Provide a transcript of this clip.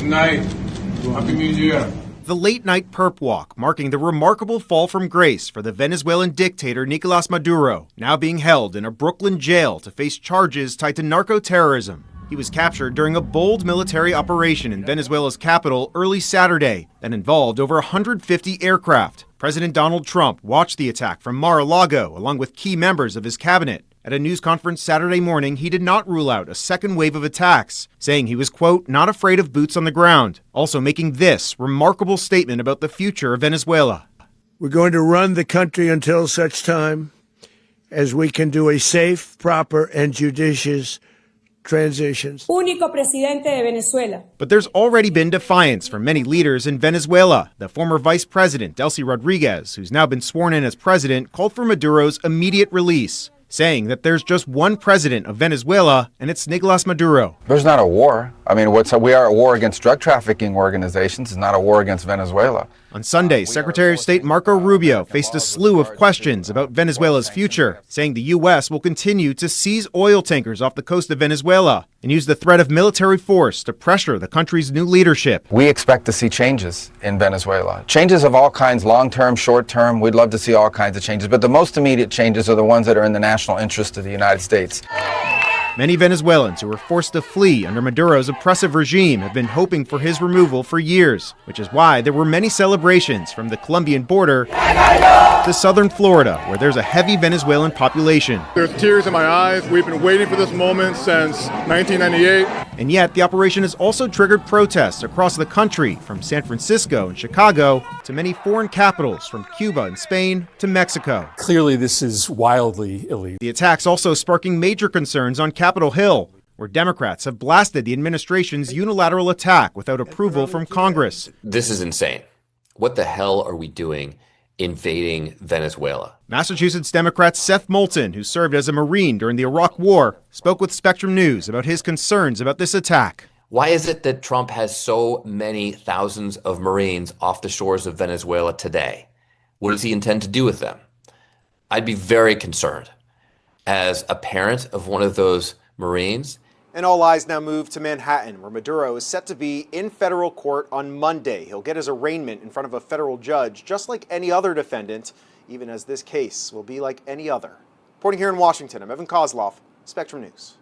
night. Happy New Year. The late-night perp walk marking the remarkable fall from grace for the Venezuelan dictator Nicolas Maduro, now being held in a Brooklyn jail to face charges tied to narco-terrorism. He was captured during a bold military operation in Venezuela's capital early Saturday that involved over 150 aircraft. President Donald Trump watched the attack from Mar-a-Lago along with key members of his cabinet. At a news conference Saturday morning, he did not rule out a second wave of attacks, saying he was, quote, not afraid of boots on the ground, also making this remarkable statement about the future of Venezuela. We're going to run the country until such time as we can do a safe, proper, and judicious transitions. Único presidente de Venezuela. But there's already been defiance from many leaders in Venezuela. The former vice president, Delcy Rodriguez, who's now been sworn in as president, called for Maduro's immediate release, saying that there's just one president of Venezuela, and it's Nicolas Maduro. There's not a war. I mean, we are at war against drug trafficking organizations. It's not a war against Venezuela. On Sunday, Secretary of State Marco Rubio faced a slew of questions about Venezuela's future, saying the U.S. will continue to seize oil tankers off the coast of Venezuela and use the threat of military force to pressure the country's new leadership. We expect to see changes in Venezuela. Changes of all kinds, long-term, short-term. We'd love to see all kinds of changes, but the most immediate changes are the ones that are in the national interest of the United States. Many Venezuelans who were forced to flee under Maduro's oppressive regime have been hoping for his removal for years, which is why there were many celebrations from the Colombian border to southern Florida, where there's a heavy Venezuelan population. There's tears in my eyes. We've been waiting for this moment since 1998. And yet, the operation has also triggered protests across the country, from San Francisco and Chicago to many foreign capitals, from Cuba and Spain to Mexico. Clearly, this is wildly illegal. The attacks also sparking major concerns on Capitol Hill, where Democrats have blasted the administration's unilateral attack without approval from Congress. This is insane. What the hell are we doing invading Venezuela? Massachusetts Democrat Seth Moulton, who served as a Marine during the Iraq War, spoke with Spectrum News about his concerns about this attack. Why is it that Trump has so many thousands of Marines off the shores of Venezuela today? What does he intend to do with them? I'd be very concerned as a parent of one of those Marines. And all eyes now move to Manhattan, where Maduro is set to be in federal court on Monday. He'll get his arraignment in front of a federal judge, just like any other defendant, even as this case will be like any other. Reporting here in Washington, I'm Evan Koslof, Spectrum News.